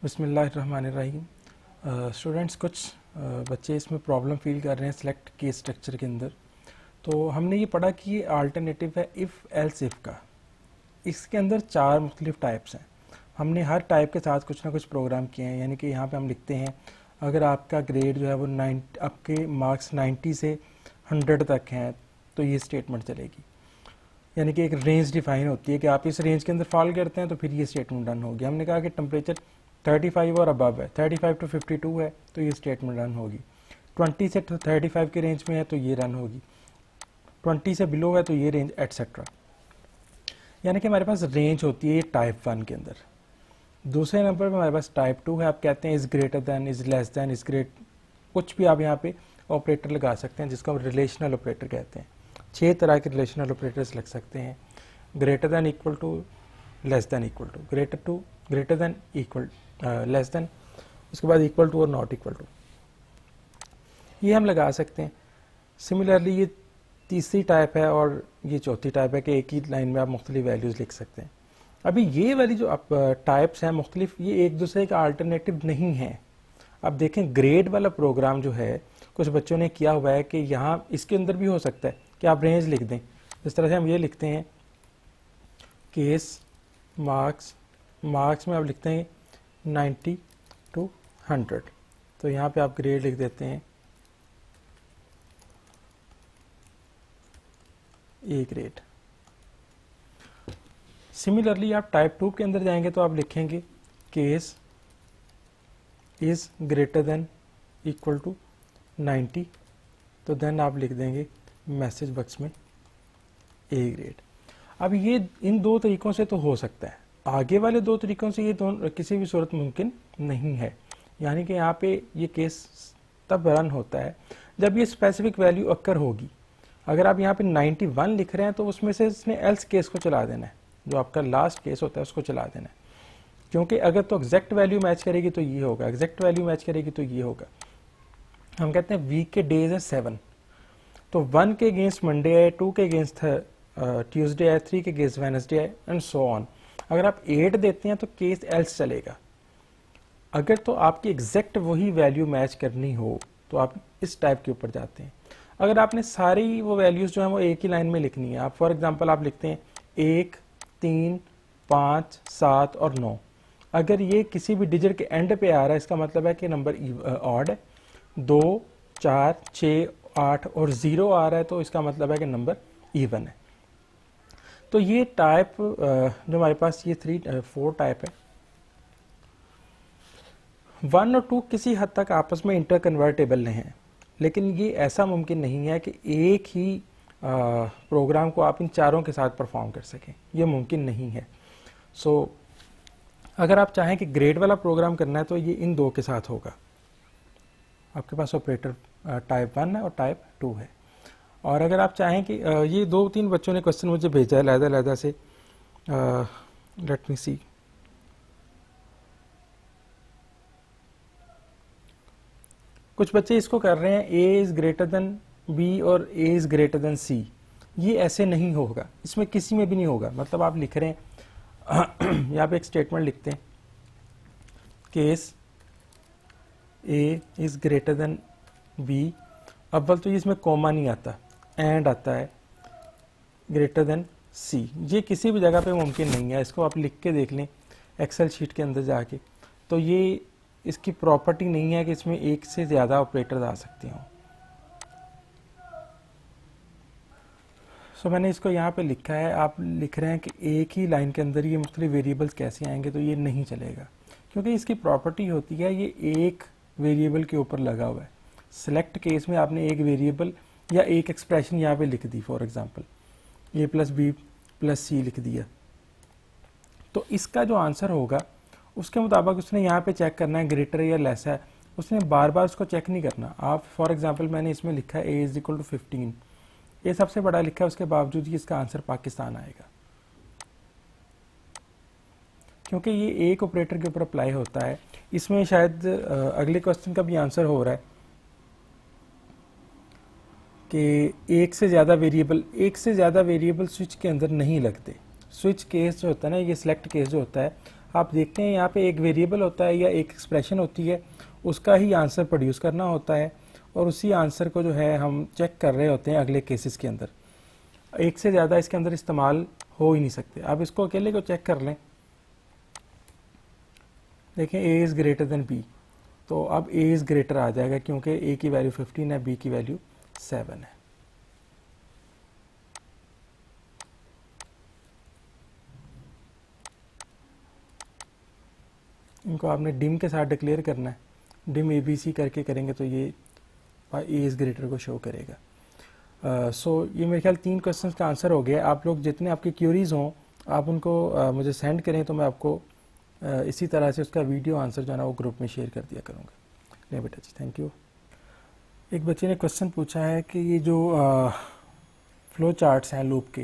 बिस्मिल्लाहिर्रहमानिर्रहीम। स्टूडेंट्स कुछ बच्चे इसमें प्रॉब्लम फील कर रहे हैं सिलेक्ट केस स्ट्रक्चर के अंदर। तो हमने ये पढ़ा कि ये अल्टरनेटिव है इफ़ एल्स इफ़ का। इसके अंदर चार मुख्तलिफ टाइप्स हैं। हमने हर टाइप के साथ कुछ ना कुछ प्रोग्राम किए हैं। यानी कि यहाँ पे हम लिखते हैं अगर आपका ग्रेड जो है वो आपके मार्क्स 90 से 100 तक हैं तो ये स्टेटमेंट चलेगी। यानी कि एक रेंज डिफाइन होती है कि आप इस रेंज के अंदर फॉल करते हैं तो फिर ये स्टेटमेंट रन होगी। हमने कहा कि टेम्परेचर 35 और अबव है, 35 टू 52 है तो ये स्टेटमेंट रन होगी। 20 से 35 के रेंज में है तो ये रन होगी। 20 से बिलो है तो ये रेंज एटसेट्रा। यानी कि हमारे पास रेंज होती है टाइप 1 के अंदर। दूसरे नंबर पर हमारे पास टाइप 2 है। आप कहते हैं is greater than, is less than, is great, कुछ भी आप यहाँ पे ऑपरेटर लगा सकते हैं जिसको हम रिलेशनल ऑपरेटर कहते हैं। 6 तरह के रिलेशनल ऑपरेटर्स लग सकते हैं। Greater than, equal to, less than, equal to, greater than, equal, less than, उसके बाद इक्वल टू और नॉट इक्वल टू, ये हम लगा सकते हैं। सिमिलरली ये तीसरी टाइप है और ये चौथी टाइप है कि एक ही लाइन में आप मुख्तलिफ वैल्यूज़ लिख सकते हैं। अभी ये वाली जो आप टाइप्स हैं मुख्तलिफ, ये एक दूसरे का अल्टरनेटिव नहीं है। अब देखें ग्रेड वाला प्रोग्राम जो है कुछ बच्चों ने किया हुआ है कि यहाँ इसके अंदर भी हो सकता है कि आप रेंज लिख दें। इस तरह से हम ये लिखते हैं केस मार्क्स में आप लिखते हैं 90 टू 100, तो यहाँ पे आप ग्रेड लिख देते हैं ए ग्रेड। सिमिलरली आप टाइप 2 के अंदर जाएंगे तो आप लिखेंगे case is greater than equal to 90, तो देन आप लिख देंगे मैसेज बॉक्स में ए ग्रेड। अब ये इन दो तरीकों से तो हो सकता है, आगे वाले दो तरीकों से ये दोनों किसी भी सूरत मुमकिन नहीं है। यानी कि यहाँ पे ये केस तब रन होता है जब ये स्पेसिफिक वैल्यू अक्कर होगी। अगर आप यहाँ पे 91 लिख रहे हैं तो उसमें से इसने एल्स केस को चला देना है, जो आपका लास्ट केस होता है उसको चला देना है। क्योंकि अगर तो एग्जैक्ट वैल्यू मैच करेगी तो ये होगा, एग्जैक्ट वैल्यू मैच करेगी तो ये होगा। हम कहते हैं वीक के डेज है 7, तो 1 के अगेंस्ट मंडे है, 2 के अगेंस्ट ट्यूसडे है, 3 के अगेंस्ट वेडनेसडे है, एंड सो ऑन। अगर आप 8 देते हैं तो केस एल्स चलेगा। अगर तो आपकी एग्जैक्ट वही वैल्यू मैच करनी हो तो आप इस टाइप के ऊपर जाते हैं। अगर आपने सारी वो वैल्यूज जो है वो एक ही लाइन में लिखनी है, आप फॉर एग्जांपल आप लिखते हैं 1, 3, 5, 7 और 9। अगर ये किसी भी डिजिट के एंड पे आ रहा है इसका मतलब है कि नंबर ऑड है। 2, 4, 6, 8 और 0 आ रहा है तो इसका मतलब है कि नंबर इवन है। तो ये टाइप जो हमारे पास ये 4 टाइप है। 1 और 2 किसी हद तक आपस में इंटर कन्वर्टेबल हैं, लेकिन ये ऐसा मुमकिन नहीं है कि एक ही प्रोग्राम को आप इन चारों के साथ परफॉर्म कर सकें, ये मुमकिन नहीं है। सो अगर आप चाहें कि ग्रेड वाला प्रोग्राम करना है तो ये इन दो के साथ होगा। आपके पास ऑपरेटर टाइप 1 है और टाइप 2 है। और अगर आप चाहें कि ये 2-3 बच्चों ने क्वेश्चन मुझे भेजा है लहदा से, लेट मी सी। कुछ बच्चे इसको कर रहे हैं ए इज ग्रेटर देन बी और ए इज ग्रेटर देन सी। ये ऐसे नहीं होगा, इसमें किसी में भी नहीं होगा। मतलब आप लिख रहे हैं यहाँ पे एक स्टेटमेंट लिखते हैं case A is greater than B, अव्वल तो इसमें कॉमा नहीं आता, एंड आता है ग्रेटर देन सी। ये किसी भी जगह पे मुमकिन नहीं है। इसको आप लिख के देख लें एक्सेल शीट के अंदर जाके, तो ये इसकी प्रॉपर्टी नहीं है कि इसमें एक से ज़्यादा ऑपरेटर आ सकते हों। सो मैंने इसको यहाँ पे लिखा है। आप लिख रहे हैं कि एक ही लाइन के अंदर ये मुख्तलिफ वेरिएबल्स कैसे आएंगे, तो ये नहीं चलेगा क्योंकि इसकी प्रॉपर्टी होती है ये एक वेरिएबल के ऊपर लगा हुआ है। सिलेक्ट केस में आपने एक वेरिएबल या एक एक्सप्रेशन यहाँ पे लिख दी, for example a plus B plus C लिख दिया, तो इसका जो आंसर होगा उसके मुताबिक उसने यहाँ पे चेक करना है ग्रेटर या लेस है। उसने बार बार उसको चेक नहीं करना। आप फॉर एग्जांपल मैंने इसमें लिखा है a इज इक्वल टू 15, ये सबसे बड़ा लिखा है, उसके बावजूद ही इसका आंसर पाकिस्तान आएगा क्योंकि ये एक ऑपरेटर के ऊपर अप्लाई होता है। इसमें शायद अगले क्वेश्चन का भी आंसर हो रहा है कि एक से ज़्यादा वेरिएबल स्विच के अंदर नहीं लगते। स्विच केस जो होता है ना, ये सिलेक्ट केस जो होता है, आप देखते हैं यहाँ पे एक वेरिएबल होता है या एक एक्सप्रेशन होती है, उसका ही आंसर प्रोड्यूस करना होता है और उसी आंसर को जो है हम चेक कर रहे होते हैं अगले केसेस के अंदर। एक से ज़्यादा इसके अंदर इस्तेमाल हो ही नहीं सकते। आप इसको अकेले को चेक कर लें, देखें A is greater than B, तो अब ए इज़ ग्रेटर आ जाएगा क्योंकि ए की वैल्यू 15 है, बी की वैल्यू 7 है। इनको आपने डिम के साथ डिक्लेयर करना है, डिम ए बी सी करके करेंगे तो ये ए इज़ ग्रेटर को शो करेगा। सो ये मेरे ख्याल 3 क्वेश्चंस का आंसर हो गया। आप लोग जितने आपकी क्यूरीज हों आप उनको मुझे सेंड करें तो मैं आपको इसी तरह से उसका वीडियो आंसर जो है ना वो ग्रुप में शेयर कर दिया करूँगा। नहीं बेटा जी, थैंक यू। एक बच्चे ने क्वेश्चन पूछा है कि ये जो फ्लो चार्ट्स हैं लूप के,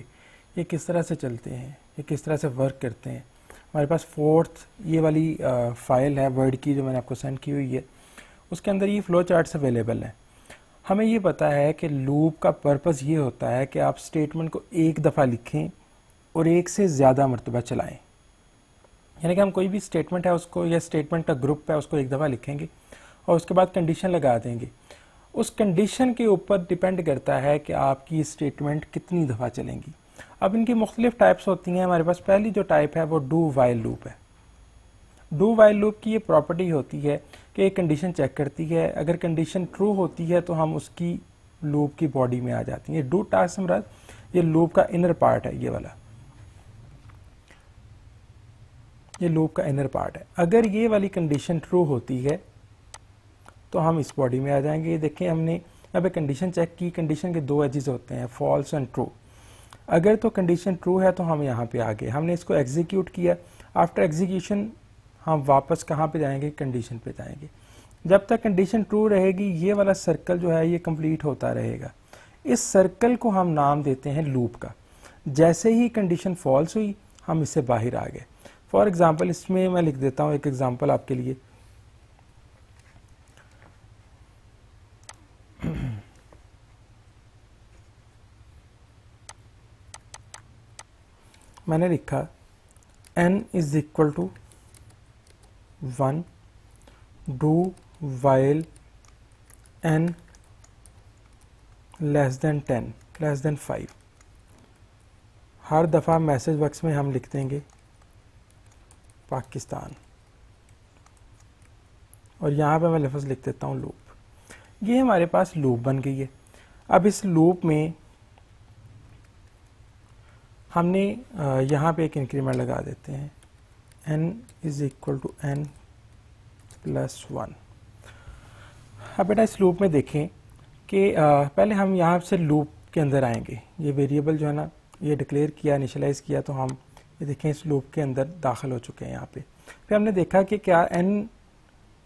ये किस तरह से चलते हैं, ये किस तरह से वर्क करते हैं। हमारे पास 4th ये वाली फाइल है वर्ड की जो मैंने आपको सेंड की हुई है, उसके अंदर ये फ्लो चार्ट्स अवेलेबल हैं। हमें ये पता है कि लूप का पर्पस ये होता है कि आप स्टेटमेंट को एक दफ़ा लिखें और एक से ज़्यादा मरतबा चलाएं। यानी कि हम कोई भी स्टेटमेंट है उसको या स्टेटमेंट का ग्रुप है उसको एक दफ़ा लिखेंगे और उसके बाद कंडीशन लगा देंगे। उस कंडीशन के ऊपर डिपेंड करता है कि आपकी स्टेटमेंट कितनी दफ़ा चलेंगी। अब इनकी मुख्तलिफ टाइप्स होती हैं। हमारे पास पहली जो टाइप है वो डू वाइल लूप है। डू वाइल लूप की ये प्रॉपर्टी होती है कि एक कंडीशन चेक करती है, अगर कंडीशन ट्रू होती है तो हम उसकी लूप की बॉडी में आ जाती है। डू टास्क से ये लूप का इनर पार्ट है, ये वाला ये लूप का इनर पार्ट है। अगर ये वाली कंडीशन ट्रू होती है तो हम इस बॉडी में आ जाएंगे। ये देखें हमने यहाँ पे कंडीशन चेक की, कंडीशन के 2 एजेस होते हैं, फॉल्स एंड ट्रू। अगर तो कंडीशन ट्रू है तो हम यहाँ पे आ गए, हमने इसको एग्जीक्यूट किया। आफ्टर एग्जीक्यूशन हम वापस कहाँ पे जाएंगे, कंडीशन पे जाएंगे। जब तक कंडीशन ट्रू रहेगी ये वाला सर्कल जो है ये कंप्लीट होता रहेगा। इस सर्कल को हम नाम देते हैं लूप का। जैसे ही कंडीशन फॉल्स हुई हम इससे बाहर आ गए। फॉर एग्जाम्पल इसमें मैं लिख देता हूँ एक एग्जाम्पल आपके लिए। मैंने लिखा n is equal to 1 do while n less than 10 less than 5। हर दफ़ा मैसेज बॉक्स में हम लिख देंगे पाकिस्तान और यहाँ पे मैं लफ्ज़ लिख देता हूँ लूप। ये हमारे पास लूप बन गई है। अब इस लूप में हमने यहाँ पे एक इंक्रीमेंट लगा देते हैं, n is equal to n plus 1। अब बेटा इस लूप में देखें कि पहले हम यहाँ से लूप के अंदर आएंगे। ये वेरिएबल जो है ना ये डिक्लेयर किया, इनिशियलाइज़ किया, तो हम ये देखें इस लूप के अंदर दाखिल हो चुके हैं यहाँ पे। फिर हमने देखा कि क्या n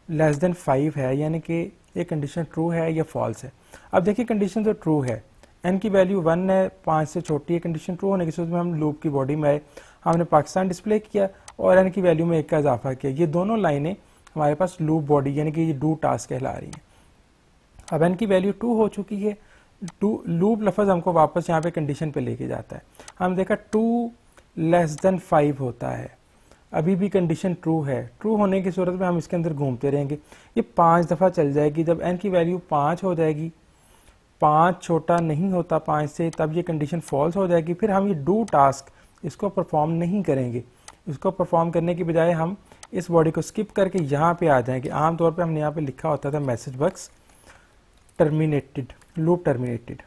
लेस देन 5 है, यानी कि ये कंडीशन ट्रू है या फॉल्स है। अब देखिए कंडीशन तो ट्रू है, n की वैल्यू 1 है, 5 से छोटी है। कंडीशन ट्रू होने की सूरत में हम लूप की बॉडी में आए, हमने पाकिस्तान डिस्प्ले किया और n की वैल्यू में 1 का इजाफा किया। ये दोनों लाइनें हमारे पास लूप बॉडी यानी कि ये डू टास्क कहला रही हैं। अब n की वैल्यू 2 हो चुकी है। लूप लफ्ज़ हमको वापस यहाँ पे कंडीशन पे लेके जाता है। हम देखा 2 लेस देन 5 होता है, अभी भी कंडीशन ट्रू है। ट्रू होने की सूरत में हम इसके अंदर घूमते रहेंगे, ये 5 दफ़ा चल जाएगी। जब n की वैल्यू 5 हो जाएगी, 5 छोटा नहीं होता 5 से, तब ये कंडीशन फॉल्स हो जाएगी। फिर हम ये डू टास्क इसको परफॉर्म नहीं करेंगे। इसको परफॉर्म करने की बजाय हम इस बॉडी को स्किप करके यहाँ पे आ जाएंगे। आमतौर पे हमने यहाँ पे लिखा होता था message box terminated, loop terminated.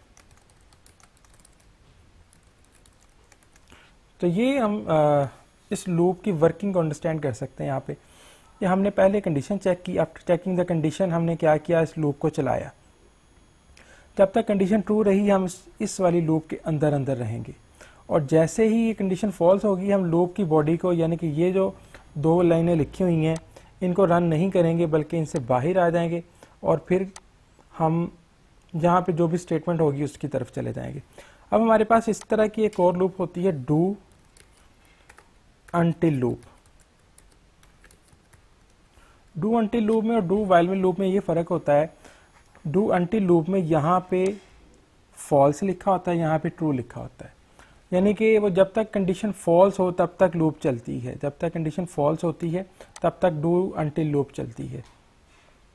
तो ये हम इस लूप की वर्किंग को अंडरस्टैंड कर सकते हैं। यहाँ पे ये हमने पहले कंडीशन चेक की, आफ्टर चेकिंग द कंडीशन हमने क्या किया, इस लूप को चलाया। जब तक कंडीशन ट्रू रही हम इस वाली लूप के अंदर अंदर रहेंगे और जैसे ही ये कंडीशन फॉल्स होगी हम लूप की बॉडी को, यानी कि ये जो 2 लाइनें लिखी हुई हैं इनको रन नहीं करेंगे बल्कि इनसे बाहर आ जाएंगे और फिर हम जहाँ पे जो भी स्टेटमेंट होगी उसकी तरफ चले जाएंगे। अब हमारे पास इस तरह की एक और लूप होती है do until loop. Do until loop में और डू वाइल में लूप में ये फ़र्क होता है, डू अनटिल लूप में यहाँ पे फॉल्स लिखा होता है, यहाँ पे ट्रू लिखा होता है। यानी कि वो जब तक कंडीशन फॉल्स हो तब तक लूप चलती है, जब तक कंडीशन फॉल्स होती है तब तक डू अनटिल लूप चलती है।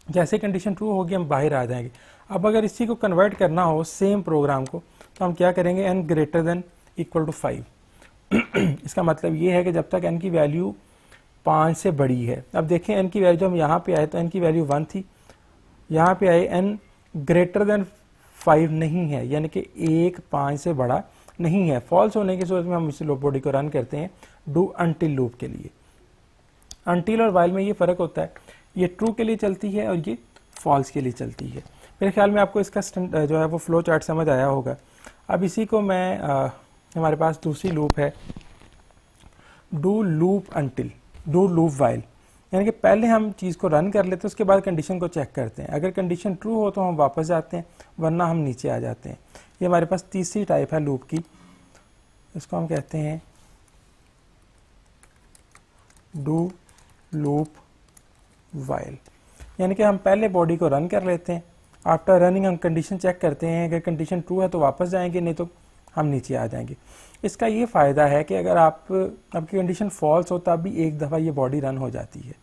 जैसे कंडीशन ट्रू होगी हम बाहर आ जाएंगे। अब अगर इसी को कन्वर्ट करना हो सेम प्रोग्राम को, तो हम क्या करेंगे, n greater than equal to 5। इसका मतलब ये है कि जब तक n की वैल्यू 5 से बड़ी है। अब देखें n की वैल्यू, जब हम यहाँ पे आए तो n की वैल्यू 1 थी, यहाँ पे आए n ग्रेटर देन 5 नहीं है, यानी कि 1 5 से बड़ा नहीं है। फॉल्स होने की सूरत में हम इस लूप बॉडी को रन करते हैं डू अनटिल लूप के लिए। अनटिल और वाइल में ये फ़र्क होता है, ये ट्रू के लिए चलती है और ये फॉल्स के लिए चलती है। मेरे ख्याल में आपको इसका जो है वो फ्लो चार्ट समझ आया होगा। अब इसी को मैं हमारे पास दूसरी लूप है do loop until, do loop while, यानी कि पहले हम चीज़ को रन कर लेते हैं, उसके बाद कंडीशन को चेक करते हैं। अगर कंडीशन ट्रू हो तो हम वापस जाते हैं, वरना हम नीचे आ जाते हैं। ये हमारे पास तीसरी टाइप है लूप की, इसको हम कहते हैं डू लूप वाइल, यानी कि हम पहले बॉडी को रन कर लेते हैं, आफ्टर रनिंग हम कंडीशन चेक करते हैं, अगर कंडीशन ट्रू है तो वापस जाएंगे, नहीं तो हम नीचे आ जाएंगे। इसका ये फ़ायदा है कि अगर आपकी कंडीशन फॉल्स हो तब भी एक दफ़ा ये बॉडी रन हो जाती है।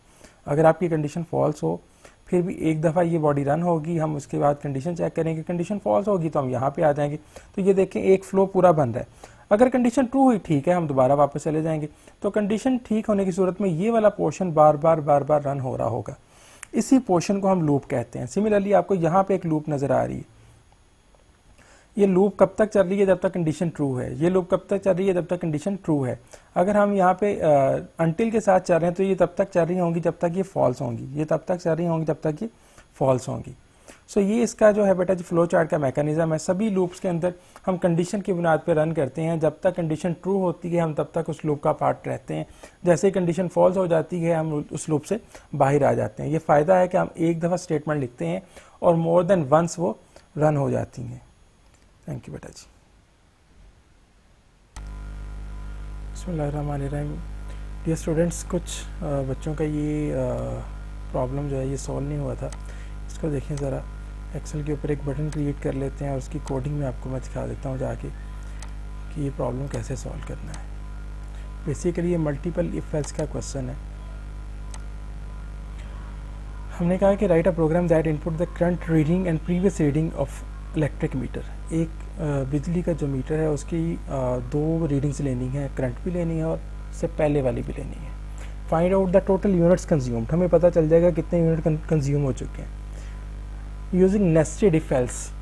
अगर आपकी कंडीशन फॉल्स हो फिर भी एक दफ़ा ये बॉडी रन होगी, हम उसके बाद कंडीशन चेक करेंगे, कंडीशन फॉल्स होगी तो हम यहाँ पे आ जाएंगे। तो ये देखें एक फ्लो पूरा बन रहा है। अगर कंडीशन ट्रू हुई ठीक है, हम दोबारा वापस चले जाएंगे। तो कंडीशन ठीक होने की सूरत में ये वाला पोर्शन बार बार रन हो रहा होगा, इसी पोर्शन को हम लूप कहते हैं। सिमिलरली आपको यहाँ पे एक लूप नज़र आ रही है, ये लूप कब तक चल रही है, जब तक कंडीशन ट्रू है। ये लूप कब तक चल रही है, जब तक कंडीशन ट्रू है। अगर हम यहाँ पे अनटिल के साथ चल रहे हैं तो ये तब तक चल रही होंगी जब तक ये फॉल्स होंगी, ये तब तक चल रही होंगी जब तक ये फॉल्स होंगी। सो ये इसका जो है बेटा जो फ्लो चार्ट का मैकेनिज्म है। सभी लूप्स के अंदर हम कंडीशन की बुनियाद पर रन करते हैं, जब तक कंडीशन ट्रू होती है हम तब तक उस लूप का पार्ट रहते हैं। जैसे ही कंडीशन फॉल्स हो जाती है हम उस लूप से बाहर आ जाते हैं। ये फ़ायदा है कि हम एक दफ़ा स्टेटमेंट लिखते हैं और मोर देन वंस वो रन हो जाती हैं। थैंक यू बेटा जी। बिस्मिल्लाहिर्रहमानिर्रहीम। डियर स्टूडेंट्स, कुछ बच्चों का ये प्रॉब्लम जो है ये सॉल्व नहीं हुआ था। इसको देखें ज़रा, एक्सेल के ऊपर एक बटन क्रिएट कर लेते हैं और उसकी कोडिंग में आपको मैं दिखा देता हूँ जाके कि ये प्रॉब्लम कैसे सॉल्व करना है। बेसिकली ये मल्टीपल इफ एल्स का क्वेश्चन है। हमने कहा कि write a program that input the current reading and previous reading of electric meter. एक बिजली का जो मीटर है उसकी दो रीडिंग्स लेनी है, करंट भी लेनी है और उससे पहले वाली भी लेनी है। Find out the total units consumed, हमें पता चल जाएगा कितने यूनिट कंज्यूम हो चुके हैं। यूजिंग नेस्टेड इफ एल्स,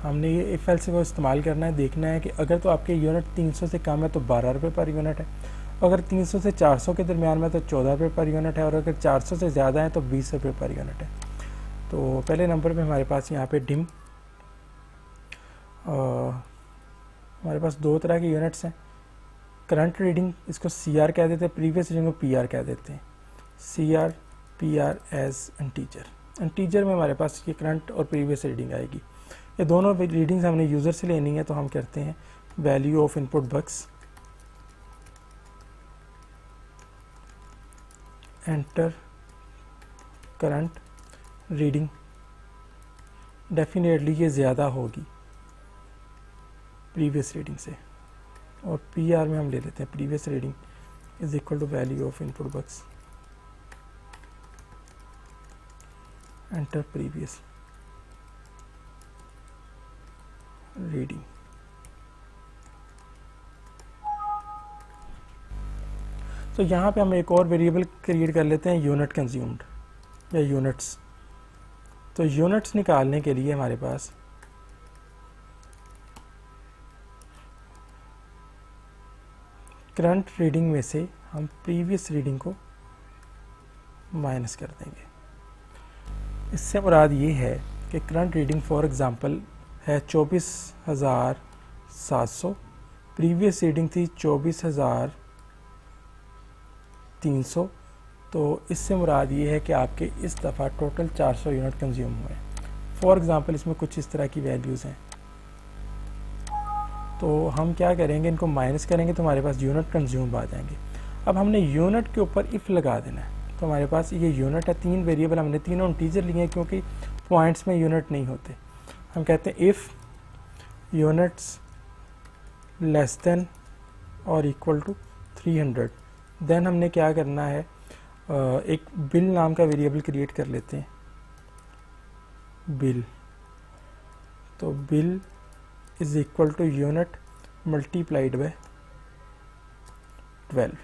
हमने ये इफ एल्स को इस्तेमाल करना है। देखना है कि अगर तो आपके यूनिट 300 से कम है तो 12 रुपये पर यूनिट है, अगर 300 से 400 के दरमियान में तो 14 रुपये पर यूनिट है, और अगर 400 से ज़्यादा है तो 20 रुपये पर यूनिट है। तो पहले नंबर पे हमारे पास यहाँ पे डिम, हमारे पास दो तरह के यूनिट्स हैं। करंट रीडिंग, इसको CR कह देते हैं, प्रीवियस रीडिंग को PR कह देते हैं। CR PR एज इंटीजर में हमारे पास ये करंट और प्रीवियस रीडिंग आएगी। ये दोनों रीडिंग्स हमने यूज़र से लेनी है, तो हम करते हैं value of input box enter current reading. Definitely ये ज़्यादा होगी प्रीवियस रीडिंग से, और PR में हम ले लेते हैं previous reading is equal to value of input box enter previous reading. तो यहाँ पे हम एक और वेरिएबल क्रिएट कर लेते हैं यूनिट कंज्यूम्ड या यूनिट्स। तो यूनिट्स निकालने के लिए हमारे पास करंट रीडिंग में से हम प्रीवियस रीडिंग को माइनस कर देंगे। इससे मुराद ये है कि करंट रीडिंग फॉर एग्ज़ाम्पल है 24,700, प्रीवियस रीडिंग थी 24,300। तो इससे मुराद ये है कि आपके इस दफ़ा टोटल 400 यूनिट कंज्यूम हुए। फॉर एग्ज़ाम्पल इसमें कुछ इस तरह की वैल्यूज़ हैं, तो हम क्या करेंगे, इनको माइनस करेंगे तो हमारे पास यूनिट कंज्यूम आ जाएंगे। अब हमने यूनिट के ऊपर इफ़ लगा देना है, तो हमारे पास ये यूनिट है। तीन वेरिएबल हमने तीनों इंटीजर लिए हैं क्योंकि पॉइंट्स में यूनिट नहीं होते। हम कहते हैं इफ़ यूनिट्स लेस देन और इक्वल टू 300। देन हमने क्या करना है, एक बिल नाम का वेरिएबल क्रिएट कर लेते हैं, बिल। तो bill is equal to unit multiplied by 12।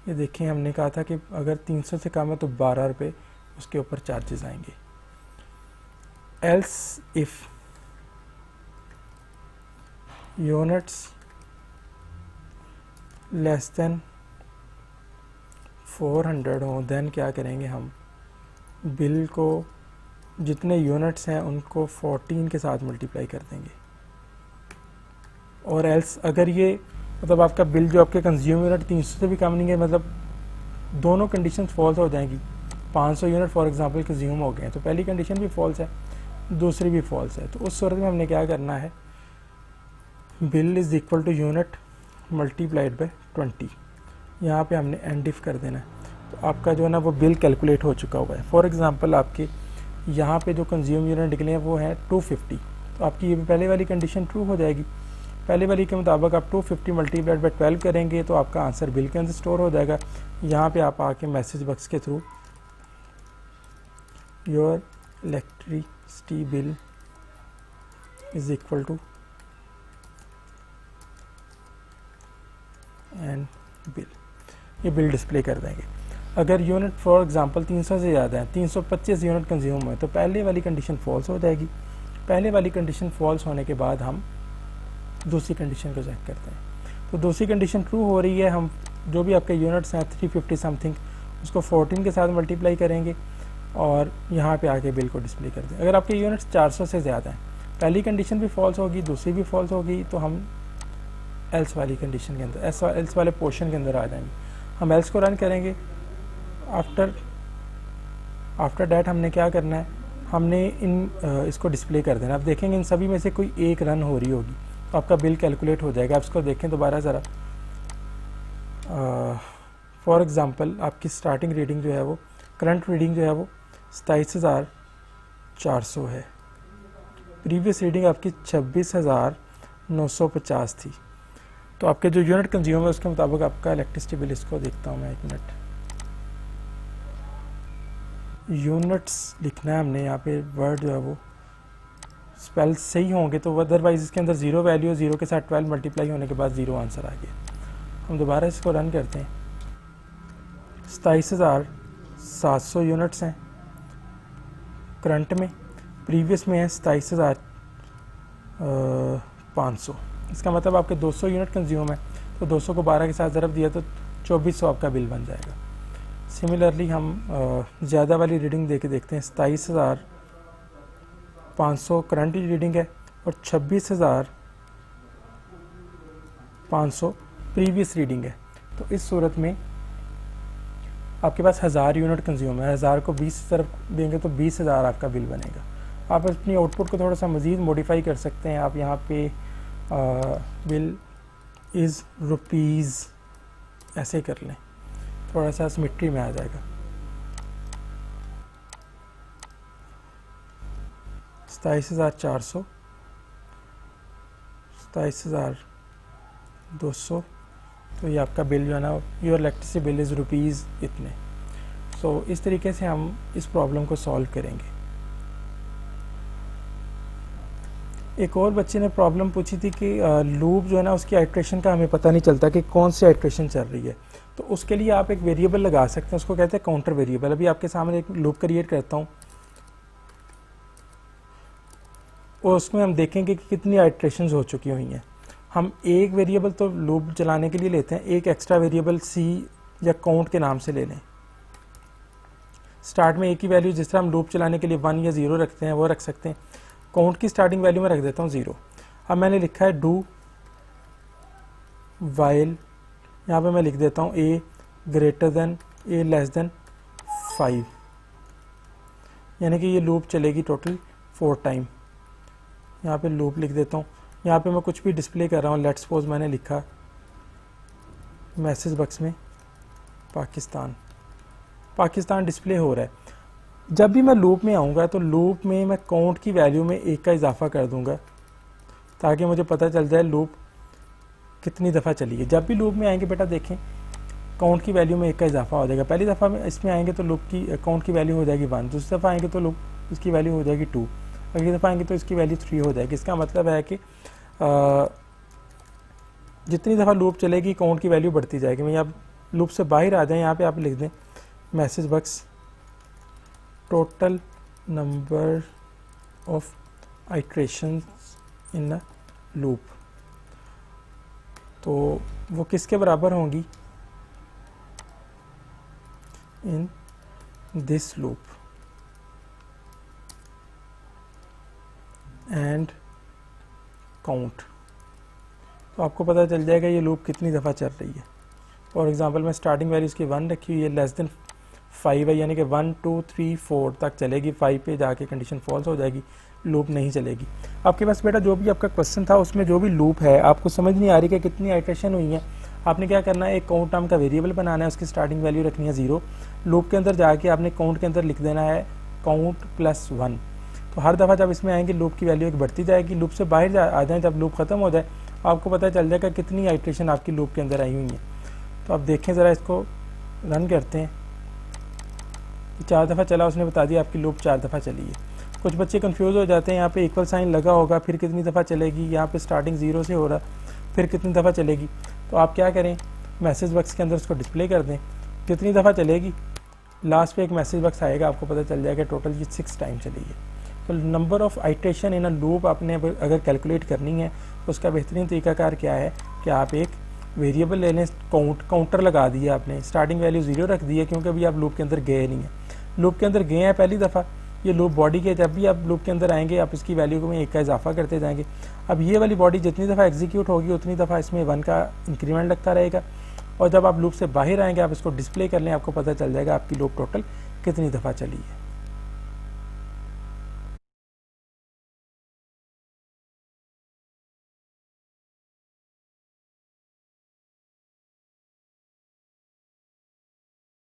ये देखें, हमने कहा था कि अगर 300 से कम है तो 12 रुपये उसके ऊपर चार्जेस आएंगे। Else if units less than 400 हो, देन क्या करेंगे, हम बिल को जितने यूनिट्स हैं उनको 14 के साथ मल्टीप्लाई कर देंगे। और एल्स अगर ये मतलब आपका बिल जो आपके कंज्यूम यूनिट 300 से भी कम नहीं है, मतलब दोनों कंडीशंस फॉल्स हो जाएंगी। 500 यूनिट फॉर एग्जांपल कंज्यूम हो गए हैं तो पहली कंडीशन भी फॉल्स है, दूसरी भी फॉल्स है। तो उस सूरत में हमने क्या करना है, bill is equal to unit multiplied by 20। यहाँ पे हमने एंड इफ कर देना है। तो आपका जो है ना वो बिल कैलकुलेट हो चुका हुआ है। फॉर एग्जांपल आपके यहाँ पे जो कंज्यूम यूनिट निकले हैं वो हैं 250, तो आपकी ये पहले वाली कंडीशन ट्रू हो जाएगी। पहले वाली के मुताबिक आप 250 मल्टीप्लाइड बाय 12 करेंगे तो आपका आंसर बिल के अंदर स्टोर हो जाएगा। यहाँ पे आप आके मैसेज बॉक्स के through your electricity bill is equal to and bill, ये बिल डिस्प्ले कर देंगे। अगर यूनिट फॉर एग्जांपल 300 से ज़्यादा है, 325 यूनिट कंज्यूम है, तो पहले वाली कंडीशन फॉल्स हो जाएगी। पहले वाली कंडीशन फॉल्स होने के बाद हम दूसरी कंडीशन को चेक करते हैं। तो दूसरी कंडीशन ट्रू हो रही है, हम जो भी आपके यूनिट्स हैं 350 समथिंग उसको 14 के साथ मल्टीप्लाई करेंगे और यहाँ पे आके बिल को डिस्प्ले कर दें। अगर आपके यूनिट्स 400 से ज़्यादा हैं, पहली कंडीशन भी फॉल्स होगी, दूसरी भी फॉल्स होगी, तो हम एल्स वाली कंडीशन के अंदर, एल्स वाले पोर्शन के अंदर आ जाएंगे। हम एल्स को रन करेंगे। आफ्टर डैट हमने क्या करना है, हमने इसको डिस्प्ले कर देना। आप देखेंगे इन सभी में से कोई एक रन हो रही होगी तो आपका बिल कैलकुलेट हो जाएगा। आप इसको देखें दोबारा ज़रा। फॉर एग्ज़ाम्पल आपकी स्टार्टिंग रीडिंग जो है वो, करंट रीडिंग जो है वो 27,400 है। प्रीवियस रीडिंग आपकी 26,950 थी। तो आपके जो यूनिट कंज्यूम है उसके मुताबिक आपका इलेक्ट्रिसिटी बिल, इसको देखता हूँ मैं, एक मिनट। यूनिट्स लिखना है हमने, यहाँ पे वर्ड जो है वो स्पेल सही होंगे तो अदरवाइज इसके अंदर ज़ीरो वैल्यू, ज़ीरो के साथ 12 मल्टीप्लाई होने के बाद ज़ीरो आंसर आ गया। हम दोबारा इसको रन करते हैं। 27,700 यूनिट्स हैं करंट में, प्रीवियस में है 27,500। इसका मतलब आपके 200 यूनिट कंज्यूम है, तो 200 को 12 के साथ ज़रब दिया तो 2400 आपका बिल बन जाएगा। सिमिलरली हम ज़्यादा वाली रीडिंग दे के देखते हैं। 27,500 करंट रीडिंग है और 26,500 प्रीवियस रीडिंग है। तो इस सूरत में आपके पास 1000 यूनिट कंज्यूम है, 1000 को 20 तरफ देंगे तो 20,000 आपका बिल बनेगा। आप अपनी आउटपुट को थोड़ा सा मज़ीद मॉडिफाई कर सकते हैं। आप यहाँ पे बिल इज़ रुपीज़ ऐसे कर लें, थोड़ा सा सिमेट्री में आ जाएगा। 27,400, 27,200, तो ये आपका बिल जो है ना, your electricity bill is rupees इतने। सो इस तरीके से हम इस प्रॉब्लम को सॉल्व करेंगे। एक और बच्चे ने प्रॉब्लम पूछी थी कि लूप जो है ना उसकी आइट्रेशन का हमें पता नहीं चलता कि कौन सी आइट्रेशन चल रही है। तो उसके लिए आप एक वेरिएबल लगा सकते हैं, उसको कहते हैं काउंटर वेरिएबल। अभी आपके सामने एक लूप क्रिएट करता हूँ और उसमें हम देखेंगे कि कितनी आइट्रेशंस हो चुकी हुई हैं। हम एक वेरिएबल तो लूप चलाने के लिए लेते हैं, एक एक्स्ट्रा वेरिएबल सी या काउंट के नाम से ले लें। स्टार्ट में एक ही वैल्यू, जिस तरह हम लूप चलाने के लिए 1 या 0 रखते हैं वो रख सकते हैं। काउंट की स्टार्टिंग वैल्यू में रख देता हूँ 0। अब मैंने लिखा है डू वाइल, यहाँ पे मैं लिख देता हूँ a greater than a less than 5, यानी कि ये लूप चलेगी टोटल 4 टाइम। यहाँ पे लूप लिख देता हूँ। यहाँ पे मैं कुछ भी डिस्प्ले कर रहा हूँ। लेट्स सपोज मैंने लिखा मैसेज बॉक्स में पाकिस्तान, पाकिस्तान डिस्प्ले हो रहा है। जब भी मैं लूप में आऊँगा तो लूप में मैं काउंट की वैल्यू में 1 का इजाफा कर दूँगा ताकि मुझे पता चल जाए लूप कितनी दफ़ा चली है। जब भी लूप में आएंगे बेटा देखें काउंट की वैल्यू में 1 का इजाफा हो जाएगा। पहली दफ़ा में इसमें आएंगे तो लूप की काउंट की वैल्यू हो जाएगी 1, दूसरी दफ़ा आएंगे तो लूप इसकी वैल्यू हो जाएगी 2, अगली दफ़ा आएंगे तो इसकी वैल्यू 3 हो जाएगी। इसका मतलब है कि जितनी दफ़ा लूप चलेगी काउंट की वैल्यू बढ़ती जाएगी। मैं आप लूप से बाहर आ जाएं, यहाँ पे आप लिख दें message box total number of iterations in a loop, तो वो किसके बराबर होंगी, in this loop and count. तो आपको पता चल जाएगा ये लूप कितनी दफ़ा चल रही है। फॉर एग्जांपल मैं स्टार्टिंग वैल्यू इसकी 1 रखी हुई है, लेस देन 5 है, यानी कि 1 2 3 4 तक चलेगी, 5 पे जाके कंडीशन फॉल्स हो जाएगी, लूप नहीं चलेगी। आपके पास बेटा जो भी आपका क्वेश्चन था उसमें जो भी लूप है आपको समझ नहीं आ रही कि कितनी आइट्रेशन हुई है, आपने क्या करना है, एक काउंट नाम का वेरिएबल बनाना है, उसकी स्टार्टिंग वैल्यू रखनी है 0, लूप के अंदर जाके आपने काउंट के अंदर लिख देना है काउंट प्लस 1। तो हर दफ़ा जब इसमें आएंगे लूप की वैल्यू एक बढ़ती जाएगी। लूप से बाहर आ जाए, जब लूप ख़त्म हो जाए आपको पता चल जाएगा कितनी आइट्रेशन आपकी लूप के अंदर आई हुई है। तो आप देखें ज़रा, इसको रन करते हैं, 4 दफ़ा चला, उसने बता दिया आपकी लूप 4 दफ़ा चली है। कुछ बच्चे कंफ्यूज हो जाते हैं, यहाँ पे इक्वल साइन लगा होगा, फिर कितनी दफ़ा चलेगी, यहाँ पे स्टार्टिंग 0 से हो रहा, फिर कितनी दफ़ा चलेगी। तो आप क्या करें, मैसेज बॉक्स के अंदर उसको डिस्प्ले कर दें कितनी दफ़ा चलेगी, लास्ट पे एक मैसेज बॉक्स आएगा, आपको पता चल जाएगा टोटल ये 6 टाइम चली है। तो number of iteration in a loop आपने अगर कैलकुलेट करनी है तो उसका बेहतरीन तरीकाकार क्या है कि आप एक वेरिएबल ले लें, काउंटर लगा दिया आपने, स्टार्टिंग वैल्यू 0 रख दी है क्योंकि अभी आप लूप के अंदर गए नहीं हैं। लूप के अंदर गए हैं पहली दफ़ा, ये लूप बॉडी के, जब भी आप लूप के अंदर आएंगे आप इसकी वैल्यू में 1 का इजाफा करते जाएंगे। अब ये वाली बॉडी जितनी दफ़ा एग्जीक्यूट होगी उतनी दफ़ा इसमें 1 का इंक्रीमेंट लगता रहेगा, और जब आप लूप से बाहर आएंगे आप इसको डिस्प्ले कर लें, आपको पता चल जाएगा आपकी लूप टोटल कितनी दफ़ा चली है।